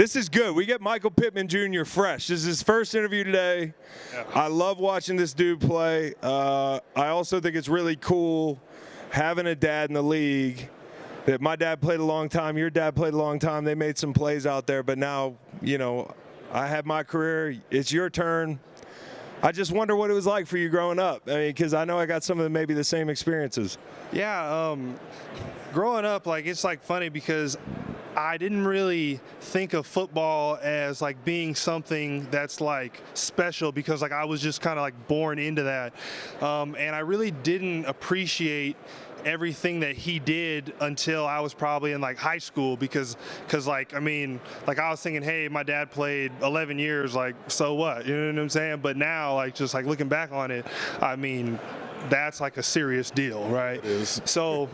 This is good. We get Michael Pittman Jr. fresh. This is his first interview today. Yeah. I love watching this dude play. I also think it's really cool having a dad in the league. That my dad played a long time, your dad played a long time. They made some plays out there, but now, you know, I have my career. It's your turn. I just wonder what it was like for you growing up. I mean, because I know I got some of maybe the same experiences. Yeah, growing up, like, it's like funny because I didn't really think of football as like being something that's like special because like I was just kind of like born into that, and I really didn't appreciate everything that he did until I was probably in like high school because like, I mean, like I was thinking, hey, my dad played 11 years, like, so what, you know what I'm saying? But now, like, just like looking back on it, I mean, that's like a serious deal, right? It is. So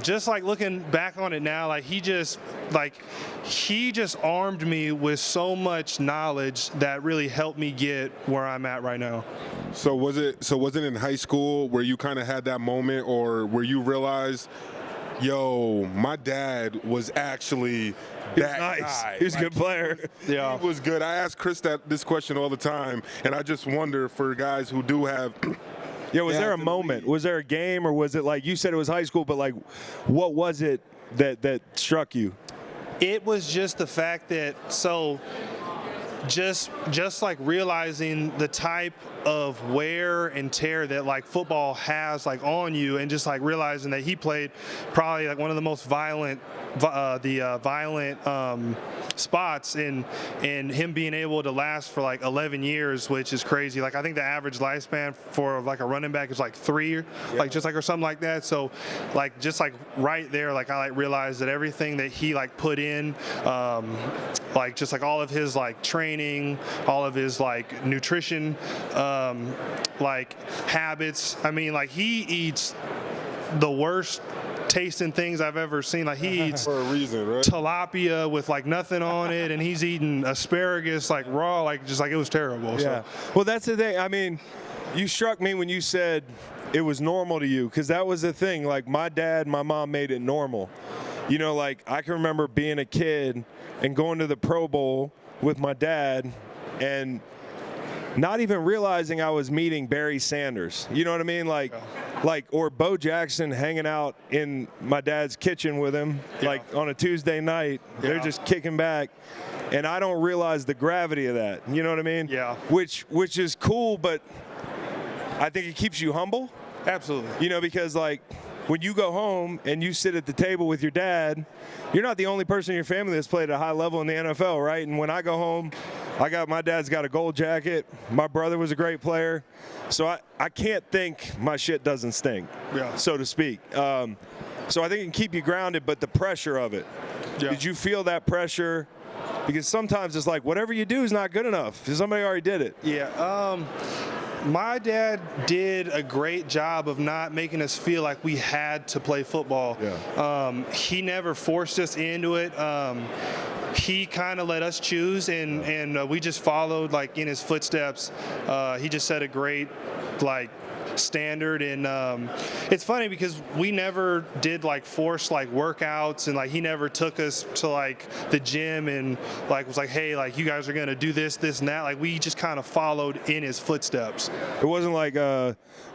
just like looking back on it now, like he just armed me with so much knowledge that really helped me get where I'm at right now. So was it in high school where you kind of had that moment or where you realized, yo, my dad was actually that guy. He was a good player. Yeah. He was good. I ask Chris this question all the time, and I just wonder for guys who do have Yeah, was there a moment? Was there a game, or was it like you said it was high school, but like what was it that struck you? It was just the fact that just like realizing the type of wear and tear that like football has like on you, and just like realizing that he played probably like one of the most violent spots, and him being able to last for like 11 years, which is crazy. Like I think the average lifespan for like a running back is like 3, like just like or something like that. So like just like right there, like I like realized that everything that he like put in, like just like all of his like training, all of his like nutrition, like habits. I mean, like he eats the worst tasting things I've ever seen. Like he eats for a reason, right? Tilapia with like nothing on it, and he's eating asparagus like raw, like just like it was terrible. Yeah. So. Well, that's the thing. I mean, you struck me when you said it was normal to you, because that was the thing. Like my dad, my mom made it normal. You know, like I can remember being a kid and going to the Pro Bowl with my dad and not even realizing I was meeting Barry Sanders. You know what I mean? Like or Bo Jackson hanging out in my dad's kitchen with him, like on a Tuesday night. Yeah. They're just kicking back. And I don't realize the gravity of that. You know what I mean? Yeah. Which is cool, but I think it keeps you humble. Absolutely. You know, because like when you go home and you sit at the table with your dad, you're not the only person in your family that's played at a high level in the NFL, right? And when I go home, my dad's got a gold jacket. My brother was a great player. So I can't think my shit doesn't stink, so to speak. So I think it can keep you grounded, but the pressure of it. Yeah. Did you feel that pressure? Because sometimes it's like whatever you do is not good enough. Somebody already did it. Yeah. My dad did a great job of not making us feel like we had to play football. Yeah. He never forced us into it. He kind of let us choose, and we just followed like in his footsteps. He just set a great like standard, and it's funny because we never did like forced like workouts, and like he never took us to like the gym and like was like, hey, like you guys are gonna do this and that. Like we just kind of followed in his footsteps. It wasn't like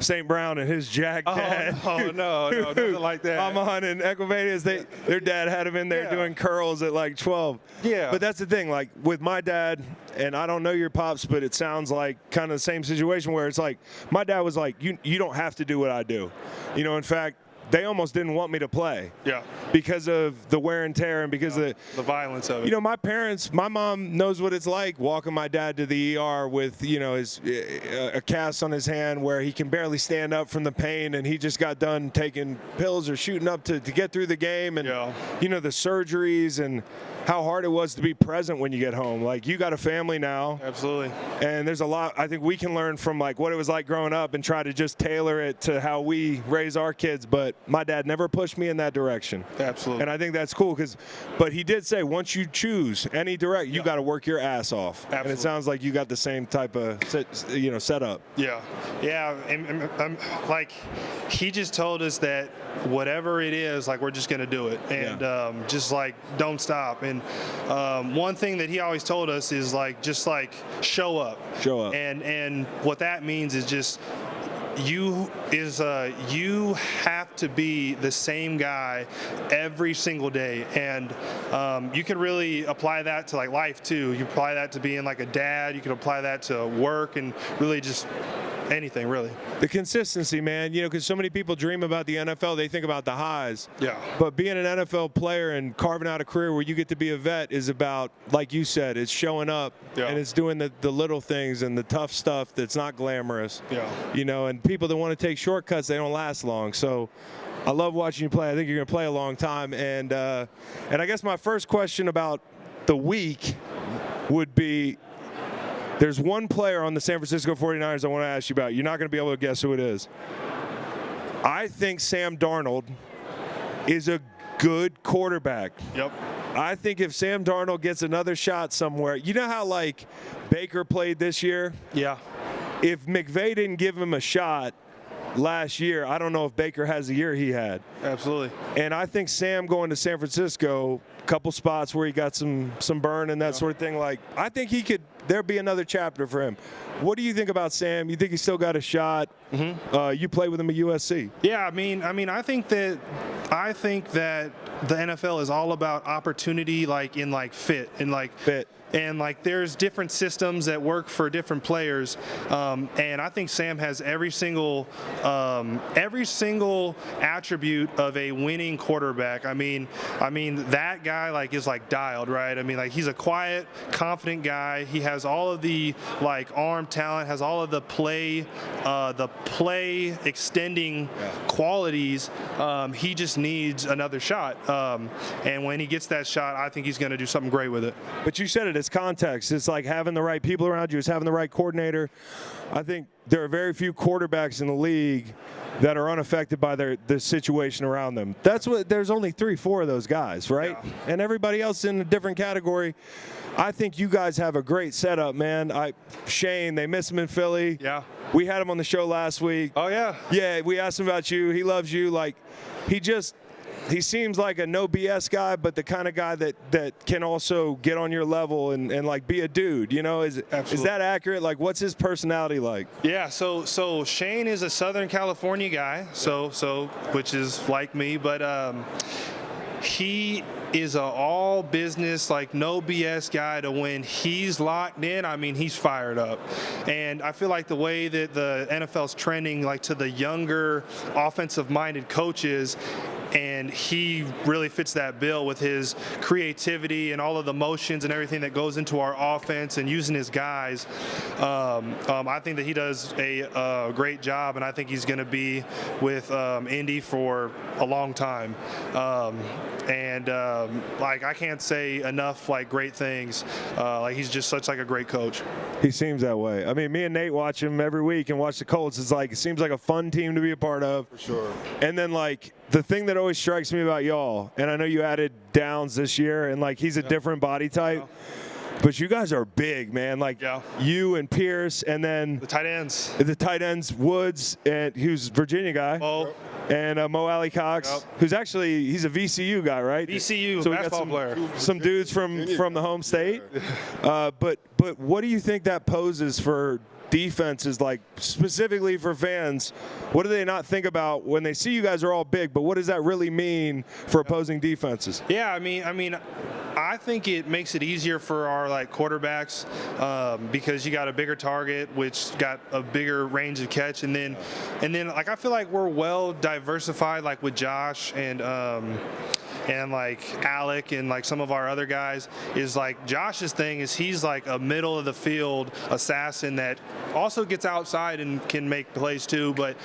St. Brown and his Jack dad. Oh no, nothing like that. Amon and Equivarius, their dad had him in there doing curls at like 12. Yeah. But that's the thing, like with my dad, and I don't know your pops, but it sounds like kind of the same situation where it's like my dad was like, you don't have to do what I do. You know, in fact, they almost didn't want me to play. Yeah. Because of the wear and tear and because of the violence of it. You know, my mom knows what it's like walking my dad to the ER with, you know, a cast on his hand where he can barely stand up from the pain, and he just got done taking pills or shooting up to get through the game, and you know, the surgeries and how hard it was to be present when you get home. Like, you got a family now. Absolutely. And there's a lot I think we can learn from like what it was like growing up and try to just tailor it to how we raise our kids. But my dad never pushed me in that direction. Absolutely. And I think that's cool but he did say once you choose any direct, you got to work your ass off. Absolutely. And it sounds like you got the same type of setup. Yeah. And like he just told us that whatever it is, like we're just going to do it, and just like don't stop. And one thing that he always told us is like just like show up. And what that means is just you have to be the same guy every single day, and you can really apply that to like life too. You apply that to being like a dad. You can apply that to work, and really just anything really. The consistency, man, because so many people dream about the NFL, they think about the highs. Yeah. But being an NFL player and carving out a career where you get to be a vet is about, like you said, it's showing up and it's doing the little things and the tough stuff that's not glamorous. Yeah. And people that want to take shortcuts, they don't last long. So I love watching you play. I think you're going to play a long time. And I guess my first question about the week would be, there's one player on the San Francisco 49ers I want to ask you about. You're not going to be able to guess who it is. I think Sam Darnold is a good quarterback. Yep. I think if Sam Darnold gets another shot somewhere, you know how like Baker played this year? Yeah. If McVay didn't give him a shot last year, I don't know if Baker has the year he had. Absolutely. And I think Sam going to San Francisco, couple spots where he got some burn and that sort of thing, like I think there'd be another chapter for him. What do you think about Sam? You think he's still got a shot? Mm-hmm. You play with him at USC. Yeah, I mean, I think that the NFL is all about opportunity, like in like fit and like fit. And like there's different systems that work for different players, and I think Sam has every single attribute of a winning quarterback. I mean that guy like is like dialed, right? I mean like he's a quiet, confident guy. He has all of the like arm talent, has all of the play extending qualities. He just needs another shot, and when he gets that shot, I think he's going to do something great with it. But you said it. It's context. It's like having the right people around you. It's having the right coordinator. I think there are very few quarterbacks in the league that are unaffected by the situation around them. There's only 3-4 of those guys, right? Yeah. And everybody else in a different category. I think you guys have a great setup, man. Shane, they miss him in Philly. Yeah. We had him on the show last week. Oh yeah. Yeah, we asked him about you. He loves you. Like he seems like a no BS guy, but the kind of guy that can also get on your level and like be a dude, Is that accurate? Like, what's his personality like? Yeah, so Shane is a Southern California guy, so which is like me, but he is a all business, like no BS guy. To when he's locked in, I mean, he's fired up. And I feel like the way that the NFL's trending, like to the younger offensive-minded coaches, and he really fits that bill with his creativity and all of the motions and everything that goes into our offense and using his guys. I think that he does a great job, and I think he's going to be with Indy for a long time. Like I can't say enough like great things. Like he's just such like a great coach. He seems that way. I mean, me and Nate watch him every week and watch the Colts. It seems like a fun team to be a part of. For sure. And then like the thing that always strikes me about y'all, and I know you added Downs this year, and like he's a different body type. But you guys are big, man. Like you and Pierce, and then the tight ends, Woods, and who's Virginia guy. And Mo Alley Cox, who's actually he's a VCU guy, right? VCU so basketball player. Some dudes from the home state. But what do you think that poses for defenses, like specifically for fans? What do they not think about when they see you guys are all big? But what does that really mean for opposing defenses? Yeah, I mean. I think it makes it easier for our like quarterbacks because you got a bigger target, which got a bigger range of catch, and then like I feel like we're well diversified, like with Josh and and like Alec and like some of our other guys is like Josh's thing is he's like a middle of the field assassin that also gets outside and can make plays too, but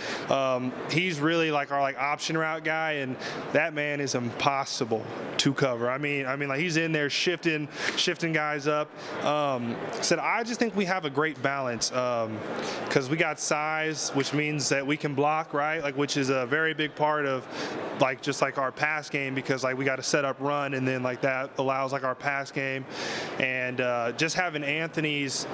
he's really like our like option route guy, and that man is impossible to cover. I mean like he's in there shifting guys up. Said I just think we have a great balance because we got size, which means that we can block, right? Like, which is a very big part of like just like our pass game, because like we got to set up run, and then like that allows like our pass game, and just having Anthony's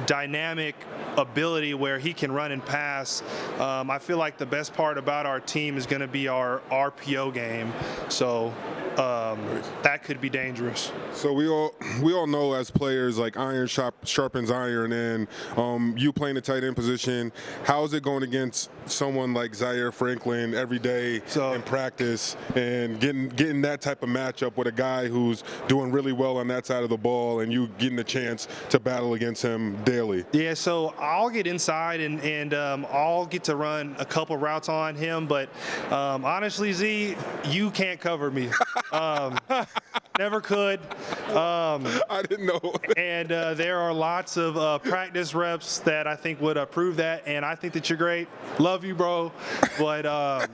dynamic ability where he can run and pass. I feel like the best part about our team is going to be our RPO game. So that could be dangerous. So we all know as players, like iron sharpens iron, and you playing the tight end position, how is it going against someone like Zaire Franklin every day in practice, and getting that type of matchup with a guy who's doing really well on that side of the ball, and you getting a chance to battle against him daily? Yeah, so I'll get inside and I'll get to run a couple routes on him, but honestly, Z, you can't cover me. Never could. I didn't know. And there are lots of practice reps that I think would prove that, and I think that you're great. Love you, bro. But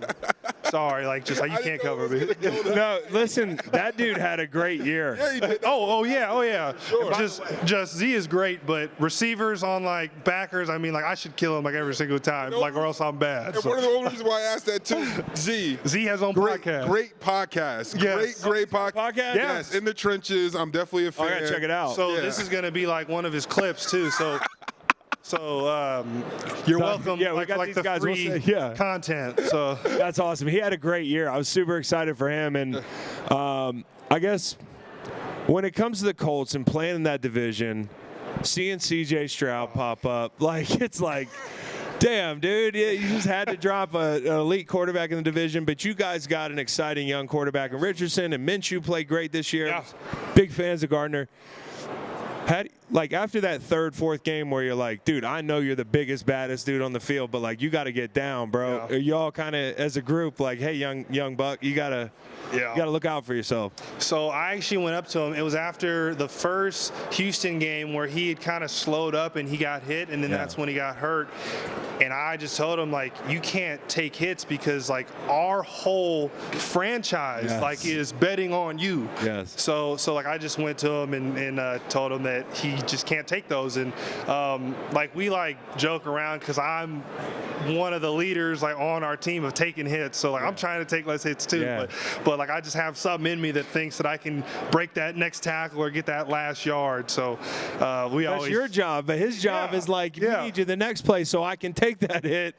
sorry, like just like you can't cover me. No, listen, that dude had a great year. Yeah, he did. Oh yeah. Sure. Just Z is great, but receivers on like backers, I mean, like I should kill him like every single time, like or else I'm bad. And one of the only reasons why I asked that too, Z has his own podcast. Great podcast. Yes. Great podcast. Yeah. Yes, in the trenches. I'm definitely a fan. I gotta check it out. So this is gonna be like one of his clips too. So you're welcome. Yeah, we like, got like these the guys. free content. So that's awesome. He had a great year. I was super excited for him, and I guess when it comes to the Colts and playing in that division, seeing CJ Stroud pop up, like it's like, damn, dude, you just had to drop an elite quarterback in the division, but you guys got an exciting young quarterback in Richardson, and Minshew played great this year. Yeah. Big fans of Gardner. Like after that third, fourth game where you're like, dude, I know you're the biggest, baddest dude on the field, but like you got to get down, bro. Yeah. Are y'all kind of as a group like, hey, young buck, you gotta look out for yourself? So I actually went up to him. It was after the first Houston game where he had kind of slowed up and he got hit, and then that's when he got hurt. And I just told him, like, you can't take hits because, like, our whole franchise, like, is betting on you. Yes. So like, I just went to him and told him that he just can't take those. And, like, we, like, joke around because I'm one of the leaders, like, on our team of taking hits. So, like, I'm trying to take less hits, too. Yeah. But, like, I just have something in me that thinks that I can break that next tackle or get that last yard. So, That's your job, but his job is, like, we need you the next play so I can take that hit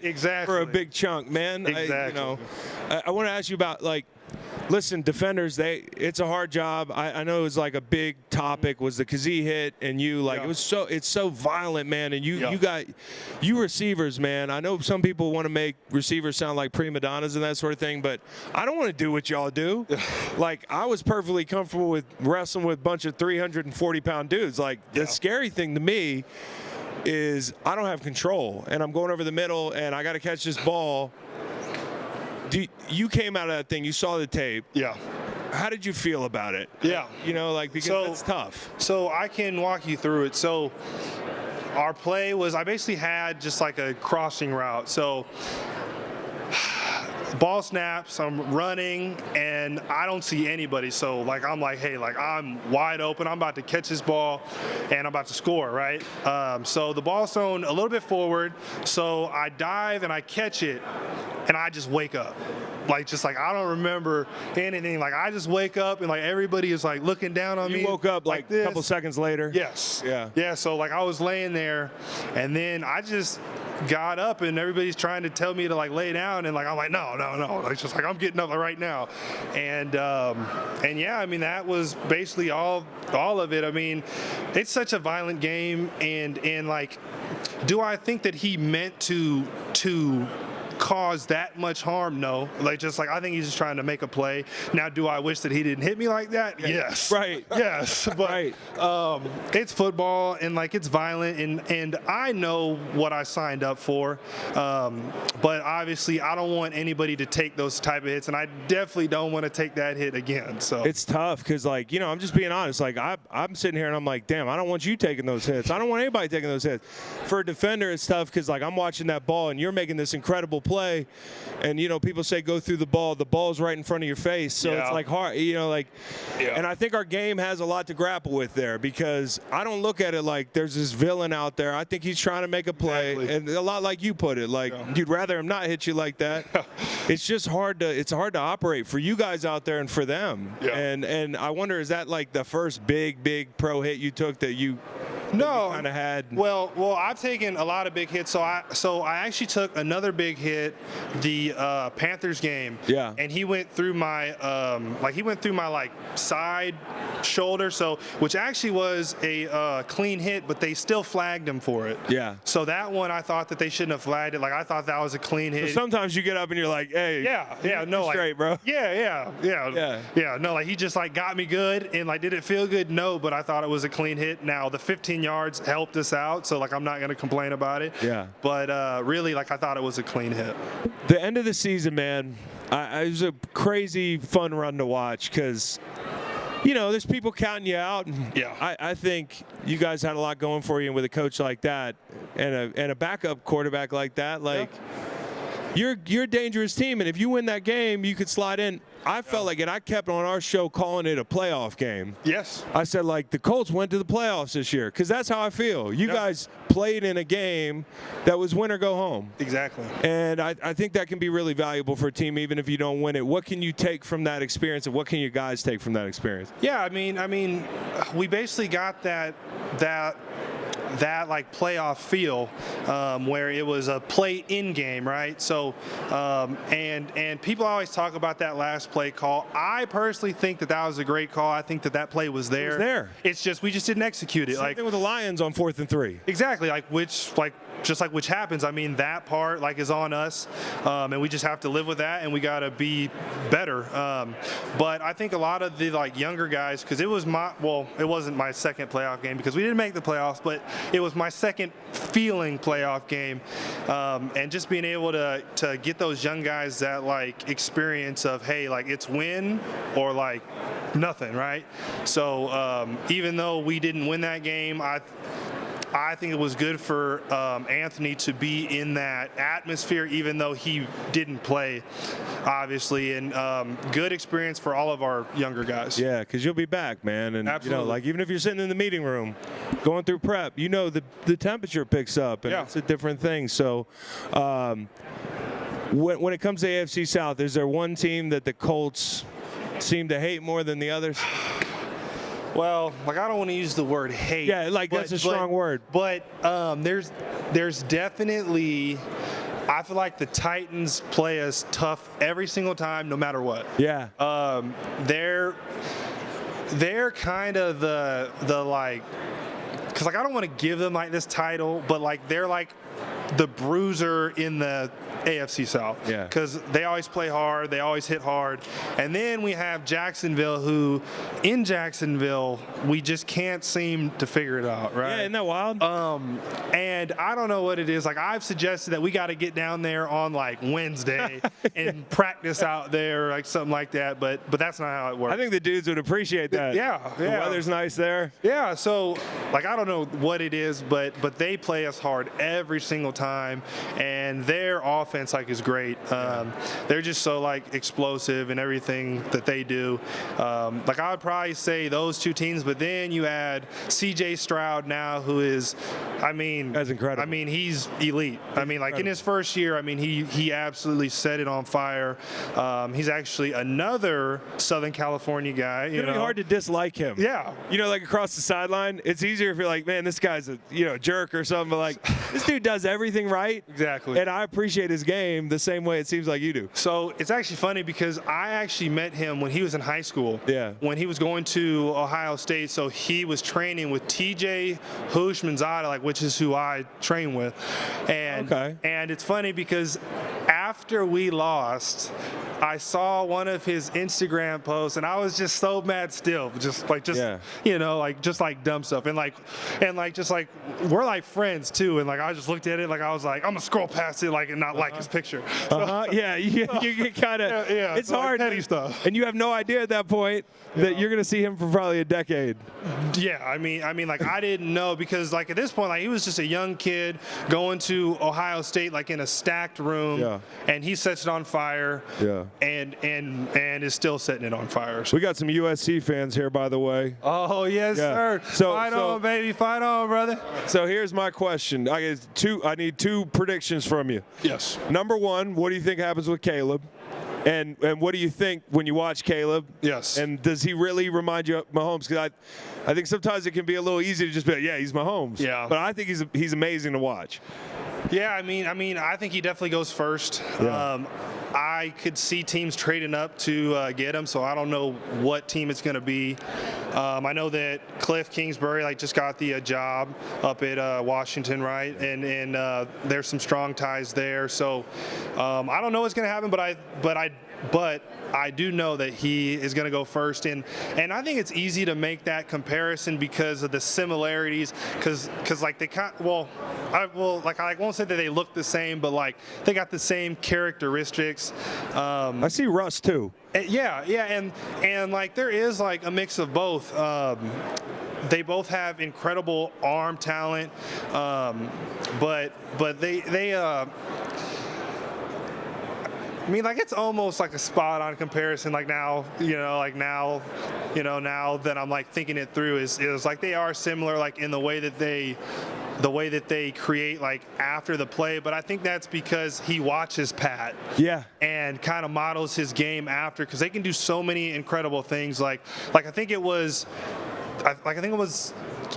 for a big chunk, man. Exactly. I want to ask you about, like, listen, defenders, it's a hard job. I know it was like a big topic was the Kazi hit, and it's so violent, man. And you receivers, man. I know some people want to make receivers sound like prima donnas and that sort of thing, but I don't want to do what y'all do. Like, I was perfectly comfortable with wrestling with a bunch of 340-pound dudes. Like, the scary thing to me is I don't have control, and I'm going over the middle, and I got to catch this ball. You came out of that thing. You saw the tape. Yeah. How did you feel about it? Yeah. Because it's tough. So I can walk you through it. So our play was I basically had just like a crossing route. So ball snaps, I'm running, and I don't see anybody. So, like, I'm like, hey, like, I'm wide open. I'm about to catch this ball, and I'm about to score, right? So the ball's thrown a little bit forward. So I dive, and I catch it, and I just wake up. Like, just like, I don't remember anything. Like, I just wake up, and, like, everybody is, like, looking down on me. You woke up, like a couple seconds later? Yes. Yeah. Yeah, so, like, I was laying there, and then I just got up, and everybody's trying to tell me to, like, lay down, and, like, I'm like, no. It's just like, I'm getting up right now. And yeah, I mean, that was basically all of it. I mean, it's such a violent game, and like, do I think that he meant to cause that much harm? No. Like, just like, I think he's just trying to make a play. Now, do I wish that he didn't hit me like that? Yes. Right. Yes. But Right. It's football, and like, it's violent, and I know what I signed up for. But obviously, I don't want anybody to take those type of hits, and I definitely don't want to take that hit again. So it's tough because, like, you know, I'm just being honest. Like, I'm sitting here and I'm like, damn, I don't want you taking those hits. I don't want anybody taking those hits. For a defender, it's tough because, like, I'm watching that ball and you're making this incredible play, and, you know, people say go through the ball. The ball's right in front of your face, so it's like hard, you know, like. Yeah. And I think our game has a lot to grapple with there because I don't look at it like there's this villain out there. I think he's trying to make a play, and a lot like you put it, like you'd rather him not hit you like that. It's just hard to operate for you guys out there and for them. Yeah. And I wonder, is that like the first big pro hit you took that you kind of had? Well, I've taken a lot of big hits. So I actually took another big hit, the Panthers game. Yeah. And he went through my side shoulder. So which actually was a clean hit, but they still flagged him for it. Yeah. So that one, I thought that they shouldn't have flagged it. Like, I thought that was a clean hit. So sometimes you get up and you're like, hey. Yeah. No, like, straight, bro. Yeah. No, like, he just like got me good, and like, did it feel good? No, but I thought it was a clean hit. Now the 15 yards helped us out, so like, I'm not gonna complain about it. Yeah. But really, like, I thought it was a clean hit. The end of the season, man, it was a crazy fun run to watch because, you know, there's people counting you out. Yeah. I think you guys had a lot going for you, and with a coach like that and a backup quarterback like that, like, you're a dangerous team, and if you win that game, you could slide in. I felt like it. I kept on our show calling it a playoff game. Yes. I said, like, the Colts went to the playoffs this year because that's how I feel. You guys played in a game that was win or go home. Exactly. And I think that can be really valuable for a team, even if you don't win it. What can you take from that experience, and what can you guys take from that experience? Yeah, I mean, we basically got that like playoff feel, where it was a play in game, right? So, and people always talk about that last play call. I personally think that was a great call. I think that play was there. It was there. It's just we just didn't execute it. Same thing with the Lions on 4th and 3. Exactly, which happens. I mean, that part like is on us, and we just have to live with that, and we got to be better. But I think a lot of the like younger guys, because it wasn't my second playoff game because we didn't make the playoffs, but it was my second feeling playoff game, and just being able to get those young guys that like experience of, hey, like, it's win or like nothing, right? So even though we didn't win that game, I think it was good for Anthony to be in that atmosphere, even though he didn't play, obviously, and good experience for all of our younger guys. Yeah, because you'll be back, man. And, absolutely, you know, like, even if you're sitting in the meeting room going through prep, you know, the temperature picks up, and it's a different thing. So when it comes to AFC South, is there one team that the Colts seem to hate more than the others? Well, like, I don't want to use the word hate. Yeah, like, that's a strong word. But there's definitely, I feel like the Titans play us tough every single time, no matter what. Yeah. They're kind of the like, because like, I don't want to give them like this title, but like, they're like the bruiser in the AFC South. Yeah. Because they always play hard, they always hit hard. And then we have Jacksonville, who in Jacksonville, we just can't seem to figure it out, right? Yeah, isn't that wild? And I don't know what it is. Like, I've suggested that we got to get down there on like Wednesday and practice out there, like something like that. But that's not how it works. I think the dudes would appreciate that. Yeah. The weather's nice there. Yeah, so like, I don't know what it is, but they play us hard every single time, and their offense like is great. They're just so like explosive in everything that they do. Like, I would probably say those two teams, but then you add CJ Stroud now, who is, I mean, that's incredible. I mean, he's elite. I mean, like, in his first year, I mean, he absolutely set it on fire. He's actually another Southern California guy. It's gonna be hard to dislike him. Yeah. You know, like, across the sideline, it's easier if you're like, man, this guy's a jerk or something. But like, this dude does everything right. Exactly. And I appreciate his game the same way it seems like you do. So it's actually funny because I actually met him when he was in high school. Yeah. When he was going to Ohio State, so he was training with TJ Hushmanzada, like, which is who I train with. And it's funny because after after we lost, I saw one of his Instagram posts, and I was just so mad still, just you know, like just like dumb stuff, and just like we're like friends too, and like I just looked at it, like I was like, I'm gonna scroll past it, like and not like his picture. Yeah, you get kind of it's so hard, like petty stuff, and you have no idea at that point that you're gonna see him for probably a decade. Yeah, I mean, like I didn't know, because like at this point, like he was just a young kid going to Ohio State, like in a stacked room, and he sets it on fire, and is still setting it on fire. We got some USC fans here, by the way. Oh yes, sir. Fight on, baby, fight on, brother. So here's my question. I need two predictions from you. Yes. Number one, what do you think happens with Caleb? And what do you think when you watch Caleb? Yes. And does he really remind you of Mahomes? Because I think sometimes it can be a little easy to just be like, yeah, he's Mahomes. Yeah. But I think he's amazing to watch. Yeah, I mean, I think he definitely goes first. Yeah. I could see teams trading up to get him, so I don't know what team it's going to be. I know that Cliff Kingsbury just got the job up at Washington, right? And there's some strong ties there. So I don't know what's going to happen, but I do know that he is going to go first, and I think it's easy to make that comparison because of the similarities. Because like they I won't say that they look the same, but like they got the same characteristics. I see Russ too. Yeah, and like there is like a mix of both. They both have incredible arm talent, but they. I mean, like it's almost like a spot-on comparison. Like now that I'm like thinking it through, is like they are similar, like in the way that they create like after the play. But I think that's because he watches Pat, and kind of models his game after, because they can do so many incredible things. Like I think it was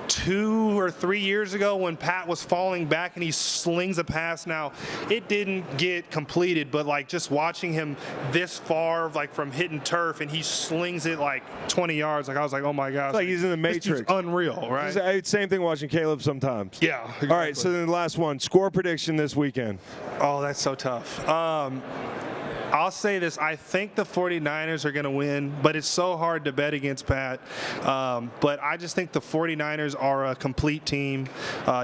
2 or 3 years ago when Pat was falling back and he slings a pass. Now, it didn't get completed, but like just watching him this far, like from hitting turf, and he slings it like 20 yards. Like I was like, oh my gosh. It's like he's in the Matrix. This dude's unreal, right? Same thing watching Caleb sometimes. Yeah. Exactly. All right, so then the last one, score prediction this weekend. Oh, that's so tough. I'll say this. I think the 49ers are going to win, but it's so hard to bet against Pat. But I just think the 49ers are a complete team,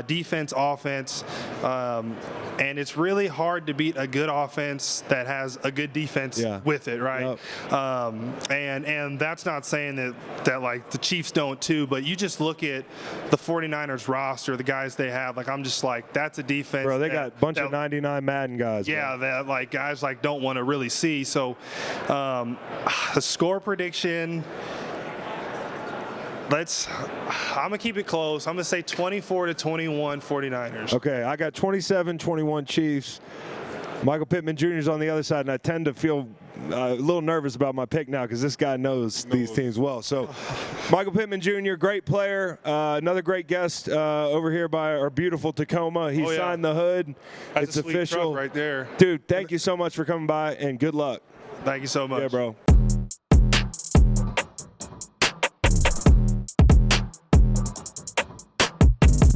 defense, offense. And it's really hard to beat a good offense that has a good defense with it, right? Yep. And that's not saying that like the Chiefs don't too, but you just look at the 49ers roster, the guys they have, like I'm just like, that's a defense. Bro, they got a bunch of 99 Madden guys. Yeah, that like guys like don't want to really see. So the score prediction, I'm gonna keep it close. I'm gonna say 24-21 49ers. Okay, I got 27-21 Chiefs. Michael Pittman Jr. is on the other side, and I tend to feel a little nervous about my pick now because this guy knows these teams well. So, Michael Pittman Jr., great player, another great guest over here by our beautiful Tacoma. He signed the hood. That's it's official right there. Dude, thank you so much for coming by, and good luck. Thank you so much. Yeah, bro.